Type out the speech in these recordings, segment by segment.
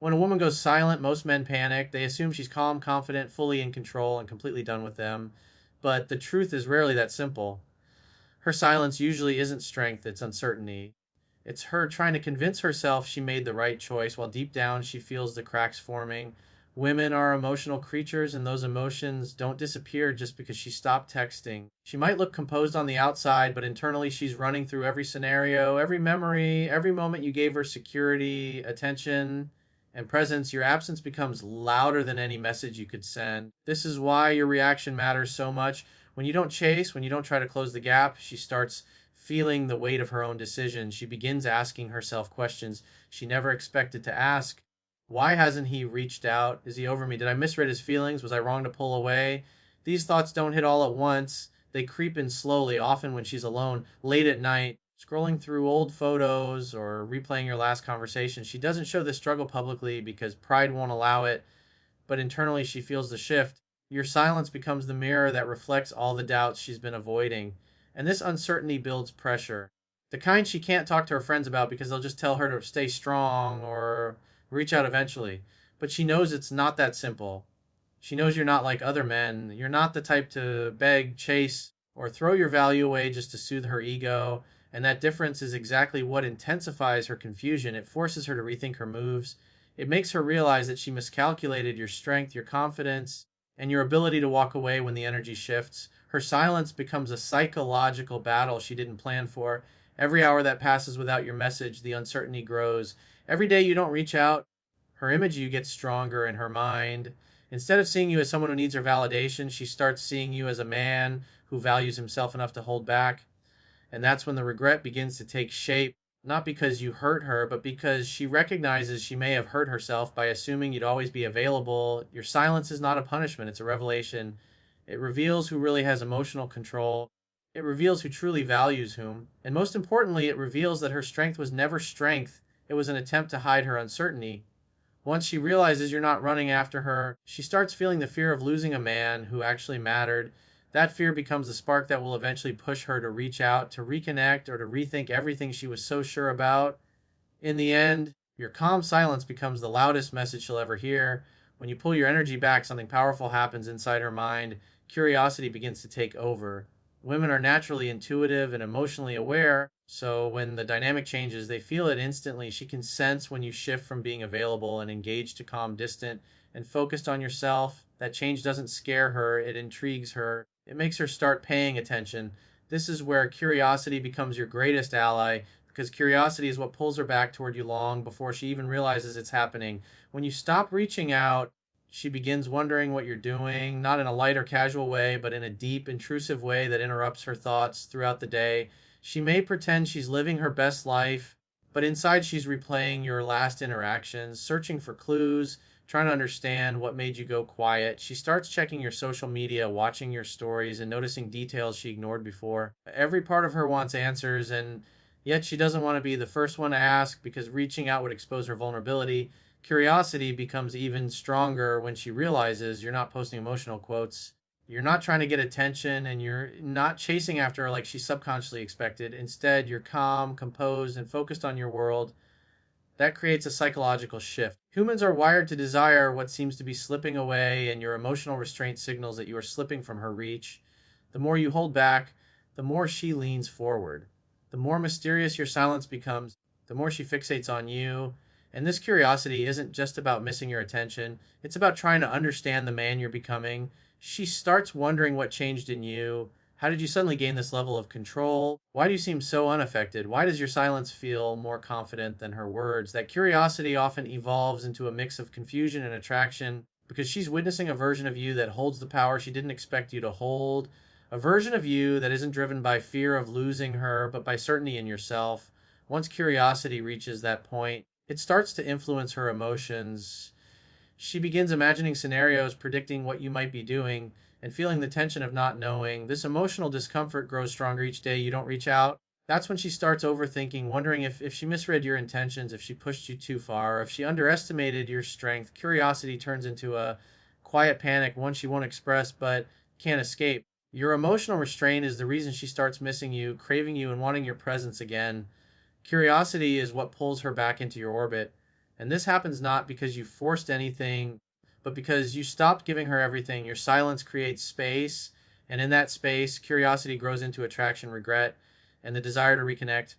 When a woman goes silent, most men panic. They assume she's calm, confident, fully in control, and completely done with them. But the truth is rarely that simple. Her silence usually isn't strength, it's uncertainty. It's her trying to convince herself she made the right choice while deep down she feels the cracks forming. Women are emotional creatures, and those emotions don't disappear just because she stopped texting. She might look composed on the outside, but internally she's running through every scenario, every memory, every moment you gave her security, attention, and presence. Your absence becomes louder than any message you could send. This is why your reaction matters so much. When you don't chase, when you don't try to close the gap, she starts feeling the weight of her own decisions. She begins asking herself questions she never expected to ask. Why hasn't he reached out? Is he over me? Did I misread his feelings? Was I wrong to pull away? These thoughts don't hit all at once. They creep in slowly, often when she's alone, late at night, scrolling through old photos or replaying your last conversation. She doesn't show this struggle publicly because pride won't allow it, but internally she feels the shift. Your silence becomes the mirror that reflects all the doubts she's been avoiding. And this uncertainty builds pressure. The kind she can't talk to her friends about because they'll just tell her to stay strong or reach out eventually. But she knows it's not that simple. She knows you're not like other men. You're not the type to beg, chase, or throw your value away just to soothe her ego. And that difference is exactly what intensifies her confusion. It forces her to rethink her moves. It makes her realize that she miscalculated your strength, your confidence, and your ability to walk away when the energy shifts. Her silence becomes a psychological battle she didn't plan for. Every hour that passes without your message, the uncertainty grows. Every day you don't reach out, her image of you gets stronger in her mind. Instead of seeing you as someone who needs her validation, she starts seeing you as a man who values himself enough to hold back. And that's when the regret begins to take shape, not because you hurt her, but because she recognizes she may have hurt herself by assuming you'd always be available. Your silence is not a punishment, it's a revelation. It reveals who really has emotional control. It reveals who truly values whom. And most importantly, it reveals that her strength was never strength, it was an attempt to hide her uncertainty. Once she realizes you're not running after her, she starts feeling the fear of losing a man who actually mattered. That fear becomes the spark that will eventually push her to reach out, to reconnect, or to rethink everything she was so sure about. In the end, your calm silence becomes the loudest message she'll ever hear. When you pull your energy back, something powerful happens inside her mind. Curiosity begins to take over. Women are naturally intuitive and emotionally aware, so when the dynamic changes, they feel it instantly. She can sense when you shift from being available and engaged to calm, distant, and focused on yourself. That change doesn't scare her, it intrigues her. It makes her start paying attention. This is where curiosity becomes your greatest ally, because curiosity is what pulls her back toward you long before she even realizes it's happening. When you stop reaching out, she begins wondering what you're doing, not in a light or casual way, but in a deep, intrusive way that interrupts her thoughts throughout the day. She may pretend she's living her best life, but inside she's replaying your last interactions, searching for clues, trying to understand what made you go quiet. She starts checking your social media, watching your stories, and noticing details she ignored before. Every part of her wants answers, and yet she doesn't want to be the first one to ask because reaching out would expose her vulnerability. Curiosity becomes even stronger when she realizes you're not posting emotional quotes. You're not trying to get attention and you're not chasing after her like she subconsciously expected. Instead, you're calm, composed, and focused on your world. That creates a psychological shift. Humans are wired to desire what seems to be slipping away, and your emotional restraint signals that you are slipping from her reach. The more you hold back, the more she leans forward. The more mysterious your silence becomes, the more she fixates on you. And this curiosity isn't just about missing your attention, it's about trying to understand the man you're becoming. She starts wondering what changed in you. How did you suddenly gain this level of control? Why do you seem so unaffected? Why does your silence feel more confident than her words? That curiosity often evolves into a mix of confusion and attraction because she's witnessing a version of you that holds the power she didn't expect you to hold, a version of you that isn't driven by fear of losing her, but by certainty in yourself. Once curiosity reaches that point, it starts to influence her emotions. She begins imagining scenarios, predicting what you might be doing, and feeling the tension of not knowing. This emotional discomfort grows stronger each day you don't reach out. That's when she starts overthinking, wondering if she misread your intentions, if she pushed you too far, if she underestimated your strength. Curiosity turns into a quiet panic, one she won't express but can't escape. Your emotional restraint is the reason she starts missing you, craving you, and wanting your presence again. Curiosity is what pulls her back into your orbit. And this happens not because you forced anything, but because you stopped giving her everything. Your silence creates space, and in that space, curiosity grows into attraction, regret, and the desire to reconnect.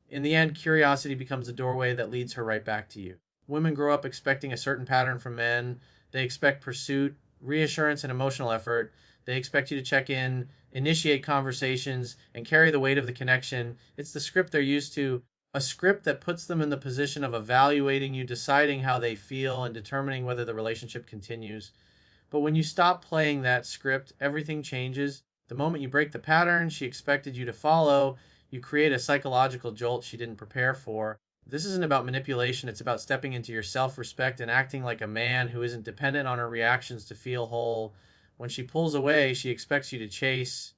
In the end, curiosity becomes the doorway that leads her right back to you. Women grow up expecting a certain pattern from men. They expect pursuit, reassurance, and emotional effort. They expect you to check in, initiate conversations, and carry the weight of the connection. It's the script they're used to, a script that puts them in the position of evaluating you, deciding how they feel, and determining whether the relationship continues. But when you stop playing that script, everything changes. The moment you break the pattern she expected you to follow, you create a psychological jolt she didn't prepare for. This isn't about manipulation, it's about stepping into your self respect and acting like a man who isn't dependent on her reactions to feel whole. When she pulls away, she expects you to chase.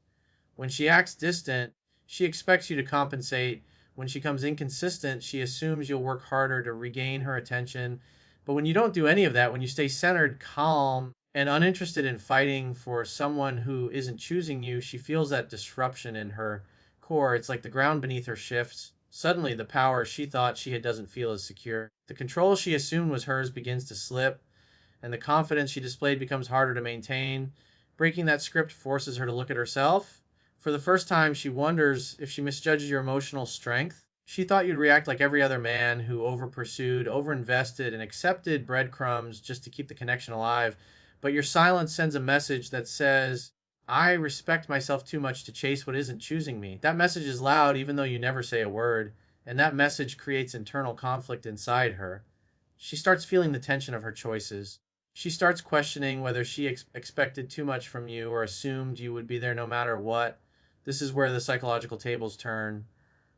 When she acts distant, she expects you to compensate. When she comes inconsistent, she assumes you'll work harder to regain her attention. But when you don't do any of that, when you stay centered, calm, and uninterested in fighting for someone who isn't choosing you, she feels that disruption in her core. It's like the ground beneath her shifts. Suddenly, the power she thought she had doesn't feel as secure. The control she assumed was hers begins to slip, and the confidence she displayed becomes harder to maintain. Breaking that script forces her to look at herself. For the first time, she wonders if she misjudged your emotional strength. She thought you'd react like every other man who over pursued, over invested, and accepted breadcrumbs just to keep the connection alive. But your silence sends a message that says, I respect myself too much to chase what isn't choosing me. That message is loud even though you never say a word, and that message creates internal conflict inside her. She starts feeling the tension of her choices. She starts questioning whether she expected too much from you or assumed you would be there no matter what. This is where the psychological tables turn.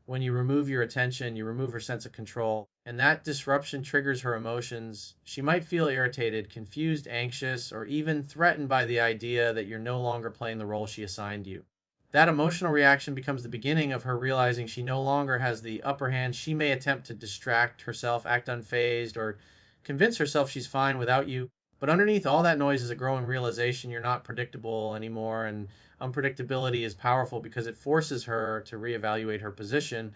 When you remove your attention, you remove her sense of control, and that disruption triggers her emotions. She might feel irritated, confused, anxious, or even threatened by the idea that you're no longer playing the role she assigned you. That emotional reaction becomes the beginning of her realizing she no longer has the upper hand. She may attempt to distract herself, act unfazed, or convince herself she's fine without you. But underneath all that noise is a growing realization you're not predictable anymore, and unpredictability is powerful because it forces her to reevaluate her position.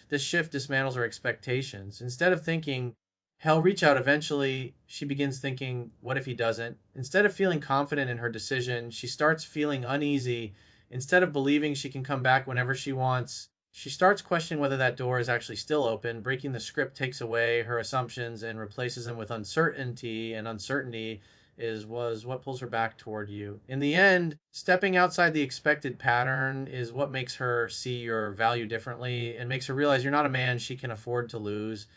This shift dismantles her expectations. Instead of thinking, he'll reach out eventually, she begins thinking, what if he doesn't? Instead of feeling confident in her decision, she starts feeling uneasy. Instead of believing she can come back whenever she wants, she starts questioning whether that door is actually still open. Breaking the script takes away her assumptions and replaces them with uncertainty, and uncertainty was what pulls her back toward you. In the end, stepping outside the expected pattern is what makes her see your value differently and makes her realize you're not a man she can afford to lose.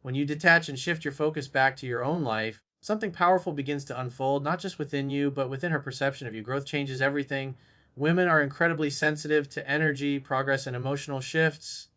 When you detach and shift your focus back to your own life, something powerful begins to unfold, not just within you, but within her perception of you. Growth changes everything. Women are incredibly sensitive to energy, progress, and emotional shifts.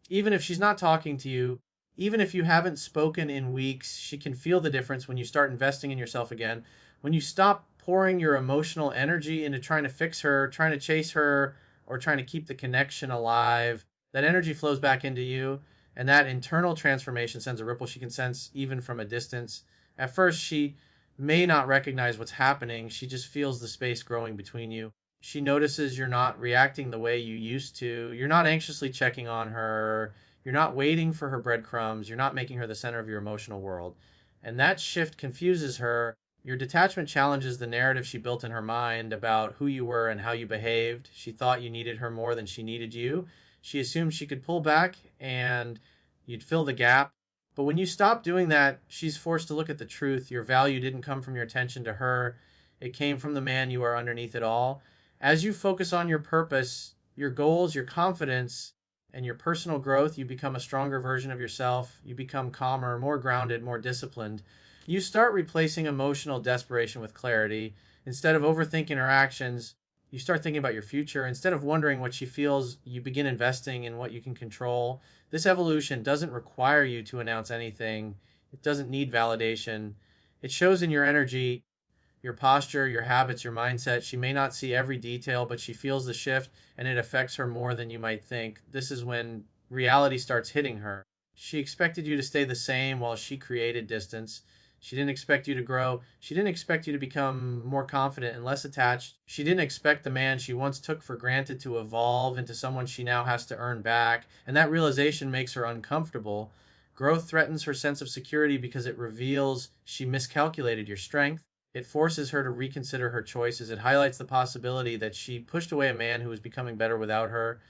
Even if she's not talking to you, even if you haven't spoken in weeks, she can feel the difference when you start investing in yourself again. When you stop pouring your emotional energy into trying to fix her, trying to chase her, or trying to keep the connection alive, that energy flows back into you. And that internal transformation sends a ripple she can sense even from a distance. At first, she may not recognize what's happening. She just feels the space growing between you. She notices you're not reacting the way you used to. You're not anxiously checking on her. You're not waiting for her breadcrumbs. You're not making her the center of your emotional world. And that shift confuses her. Your detachment challenges the narrative she built in her mind about who you were and how you behaved. She thought you needed her more than she needed you. She assumed she could pull back and you'd fill the gap. But when you stop doing that, she's forced to look at the truth. Your value didn't come from your attention to her, it came from the man you are underneath it all. As you focus on your purpose, your goals, your confidence, and your personal growth, you become a stronger version of yourself. You become calmer, more grounded, more disciplined. You start replacing emotional desperation with clarity. Instead of overthinking her actions, you start thinking about your future. Instead of wondering what she feels, you begin investing in what you can control. This evolution doesn't require you to announce anything. It doesn't need validation. It shows in your energy, your posture, your habits, your mindset. She may not see every detail, but she feels the shift and it affects her more than you might think. This is when reality starts hitting her. She expected you to stay the same while she created distance. She didn't expect you to grow. She didn't expect you to become more confident and less attached. She didn't expect the man she once took for granted to evolve into someone she now has to earn back. And that realization makes her uncomfortable. Growth threatens her sense of security because it reveals she miscalculated your strength. It forces her to reconsider her choices. It highlights the possibility that she pushed away a man who was becoming better without her.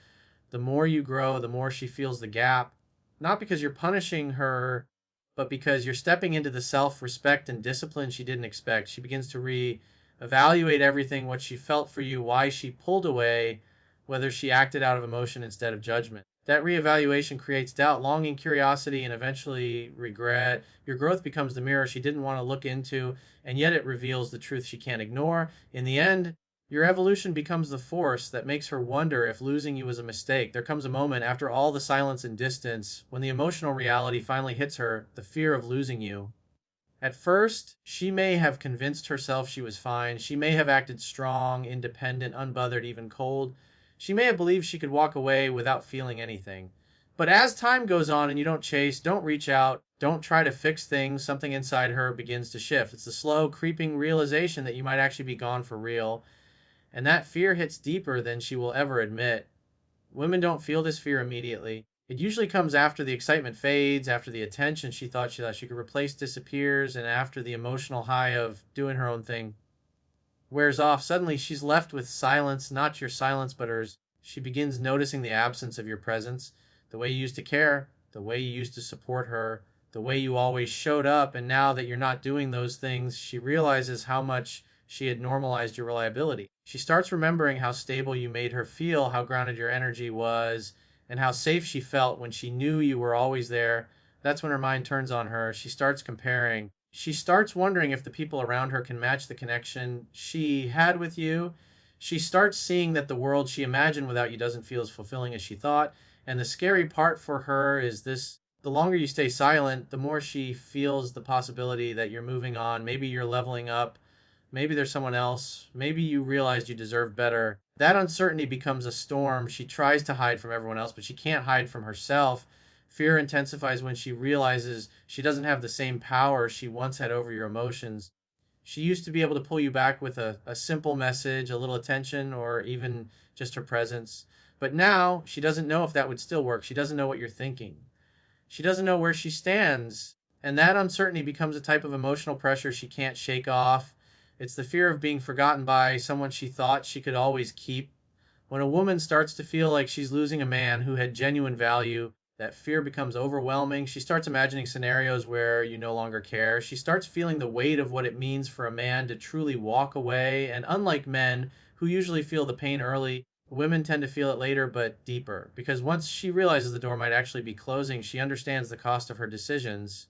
The more you grow, the more she feels the gap, not because you're punishing her, but because you're stepping into the self respect and discipline she didn't expect. She begins to evaluate everything, what she felt for you, why she pulled away, whether she acted out of emotion instead of judgment. That reevaluation creates doubt, longing, curiosity, and eventually regret. Your growth becomes the mirror she didn't want to look into, and yet it reveals the truth she can't ignore. In the end, your evolution becomes the force that makes her wonder if losing you was a mistake. There comes a moment after all the silence and distance when the emotional reality finally hits her, the fear of losing you. At first, she may have convinced herself she was fine. She may have acted strong, independent, unbothered, even cold. She may have believed she could walk away without feeling anything. But as time goes on and you don't chase, don't reach out, don't try to fix things, something inside her begins to shift. It's the slow, creeping realization that you might actually be gone for real. And that fear hits deeper than she will ever admit. Women don't feel this fear immediately. It usually comes after the excitement fades, after the attention she thought she could replace disappears, and after the emotional high of doing her own thing wears off. Suddenly she's left with silence, not your silence, but hers. She begins noticing the absence of your presence, the way you used to care, the way you used to support her, the way you always showed up. And now that you're not doing those things, she realizes how much she had normalized your reliability. She starts remembering how stable you made her feel, how grounded your energy was, and how safe she felt when she knew you were always there. That's when her mind turns on her. She starts comparing. She starts wondering if the people around her can match the connection she had with you. She starts seeing that the world she imagined without you doesn't feel as fulfilling as she thought. And the scary part for her is this: the longer you stay silent, the more she feels the possibility that you're moving on. Maybe you're leveling up. Maybe there's someone else. Maybe you realized you deserve better. That uncertainty becomes a storm. She tries to hide from everyone else, but she can't hide from herself. Fear intensifies when she realizes she doesn't have the same power she once had over your emotions. She used to be able to pull you back with a simple message, a little attention, or even just her presence. But now she doesn't know if that would still work. She doesn't know what you're thinking. She doesn't know where she stands. And that uncertainty becomes a type of emotional pressure she can't shake off. It's the fear of being forgotten by someone she thought she could always keep. When a woman starts to feel like she's losing a man who had genuine value, that fear becomes overwhelming. She starts imagining scenarios where you no longer care. She starts feeling the weight of what it means for a man to truly walk away. And unlike men, who usually feel the pain early, women tend to feel it later but deeper. Because once she realizes the door might actually be closing, she understands the cost of her decisions.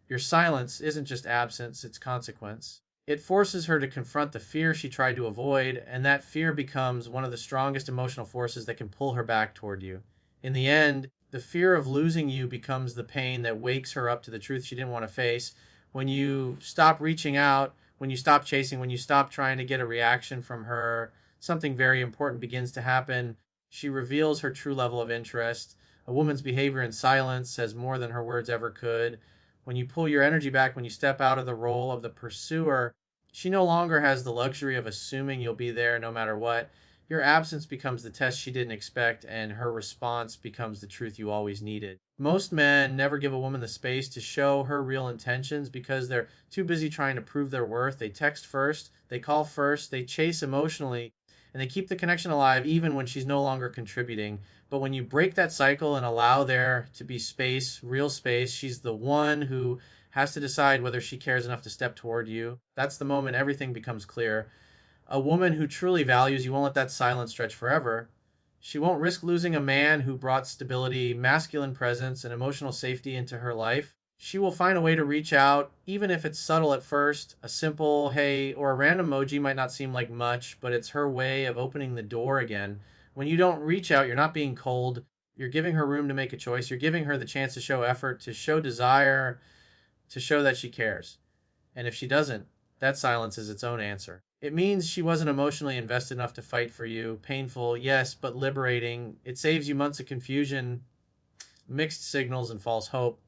Your silence isn't just absence, it's consequence. It forces her to confront the fear she tried to avoid, and that fear becomes one of the strongest emotional forces that can pull her back toward you. In the end, the fear of losing you becomes the pain that wakes her up to the truth she didn't want to face. When you stop reaching out, when you stop chasing, when you stop trying to get a reaction from her, something very important begins to happen. She reveals her true level of interest. A woman's behavior in silence says more than her words ever could. When you pull your energy back, when you step out of the role of the pursuer, she no longer has the luxury of assuming you'll be there no matter what. Your absence becomes the test she didn't expect, and her response becomes the truth you always needed. Most men never give a woman the space to show her real intentions because they're too busy trying to prove their worth. They text first, they call first, they chase emotionally, and they keep the connection alive even when she's no longer contributing. But when you break that cycle and allow there to be space, real space, she's the one who has to decide whether she cares enough to step toward you. That's the moment everything becomes clear. A woman who truly values you won't let that silence stretch forever. She won't risk losing a man who brought stability, masculine presence, and emotional safety into her life. She will find a way to reach out, even if it's subtle at first. A simple hey or a random emoji might not seem like much, but it's her way of opening the door again. When you don't reach out, you're not being cold. You're giving her room to make a choice. You're giving her the chance to show effort, to show desire, to show that she cares. And if she doesn't, that silence is its own answer. It means she wasn't emotionally invested enough to fight for you. Painful, yes, but liberating. It saves you months of confusion, mixed signals, and false hope.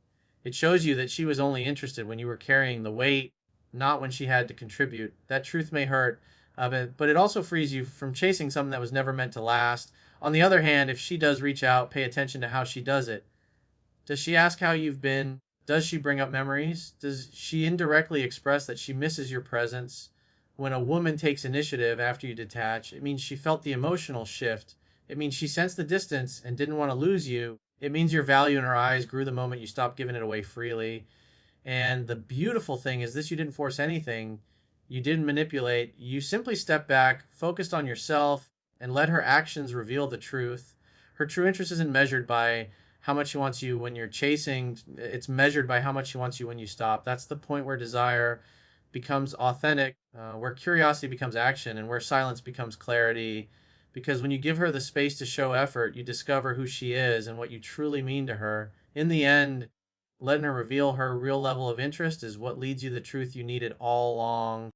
It shows you that she was only interested when you were carrying the weight, not when she had to contribute. That truth may hurt, but it also frees you from chasing something that was never meant to last. On the other hand, if she does reach out, pay attention to how she does it. Does she ask how you've been? Does she bring up memories? Does she indirectly express that she misses your presence? When a woman takes initiative after you detach, it means she felt the emotional shift. It means she sensed the distance and didn't want to lose you. It means your value in her eyes grew the moment you stopped giving it away freely. And the beautiful thing is this: you didn't force anything, you didn't manipulate, you simply stepped back, focused on yourself, and let her actions reveal the truth. Her true interest isn't measured by how much she wants you when you're chasing, it's measured by how much she wants you when you stop. That's the point where desire becomes authentic, where curiosity becomes action, and where silence becomes clarity. Because when you give her the space to show effort, you discover who she is and what you truly mean to her. In the end, letting her reveal her real level of interest is what leads you the truth you needed all along.